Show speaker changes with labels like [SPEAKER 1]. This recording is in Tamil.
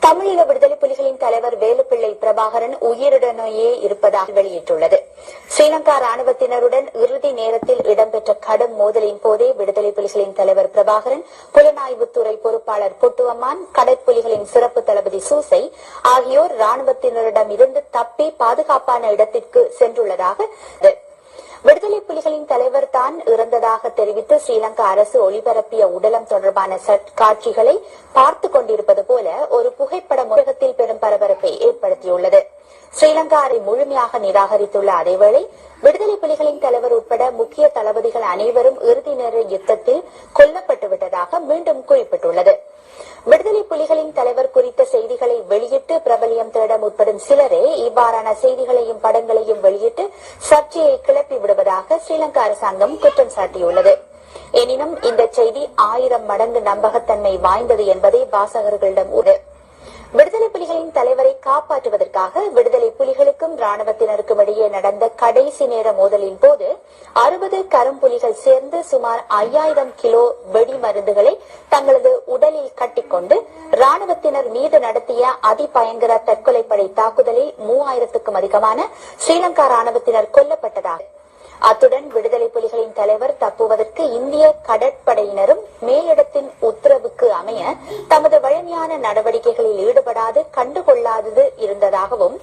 [SPEAKER 1] தமிழீழ விடுதலை புலிகளின் தலைவர் வேலுப்பிள்ளை பிரபாகரன் உயிருடனேயே இருப்பதாக வெளியிட்டுள்ளது. ஸ்ரீலங்கா ராணுவத்தினருடன் இறுதி நேரத்தில் இடம்பெற்ற கடும் மோதலின் போதே விடுதலை புலிகளின் தலைவர் பிரபாகரன், புலனாய்வுத்துறை பொறுப்பாளர் பொட்டுவம்மான், கடற்புலிகளின் சிறப்பு தளபதி சூசை ஆகியோர் ராணுவத்தினரிடமிருந்து தப்பி பாதுகாப்பான இடத்திற்கு சென்றுள்ளதாக விடுதலை புலிகளின் தலைவர் தான் இறந்ததாக தெரிவித்து ஸ்ரீலங்கா அரசு ஒளிபரப்பிய உடலம் தொடர்பான காட்சிகளை பார்த்துக் கொண்டிருப்பது போல ஒரு புகைப்படம் உலகத்தில் பெரும் பரபரப்பை ஏற்படுத்தியுள்ளது. ஸ்ரீலங்கா அதை முழுமையாக நிராகரித்துள்ள அதேவேளை விடுதலை புலிகளின் தலைவர் உட்பட முக்கிய தளபதிகள் அனைவரும் இறுதி நேர யுத்தத்தில் கொல்லப்பட்டுவிட்டதாக மீண்டும் குறிப்பிட்டுள்ளது. விடுதலை புலிகளின் தலைவர் குறித்த செய்திகளை வெளியிட்டு பிரபலியம் தேட முற்படும் சிலரே இவ்வாறான செய்திகளையும் படங்களையும் வெளியிட்டு சர்ச்சையை கிளப்பி விடுவதாக ஸ்ரீலங்கா அரசாங்கம் குற்றம் சாட்டியுள்ளது. எனினும் இந்த செய்தி 1000 மடங்கு நம்பகத்தன்மை வாய்ந்தது என்பதை வாசகர்களிடம் உள்ளது. விடுதலை புலிகளின் தலைவரை காப்பாற்றுவதற்காக விடுதலை புலிகளுக்கும் ராணுவத்தினருக்கும் இடையே நடந்த கடைசி நேர மோதலின் போது 60 கரும்புலிகள் சேர்ந்து சுமார் 5000 கிலோ வெடி மருந்துகளை தங்களது உடலில் கட்டிக்கொண்டு ராணுவத்தினர் மீது நடத்திய அதிபயங்கர தற்கொலைப்படை தாக்குதலில் 3000க்கும் அதிகமான ஸ்ரீலங்கா ராணுவத்தினர் கொல்லப்பட்டதாக அத்துடன் விடுதலை புலிகளின் தலைவர் தப்புவதற்கு இந்திய கடற்படையினரும் மேலிடத்தின் உத்தரவுக்கு அமைய தமது வழமையான நடவடிக்கைகளில் ஈடுபடாது கண்டுகொள்ளாதது இருந்ததாகவும்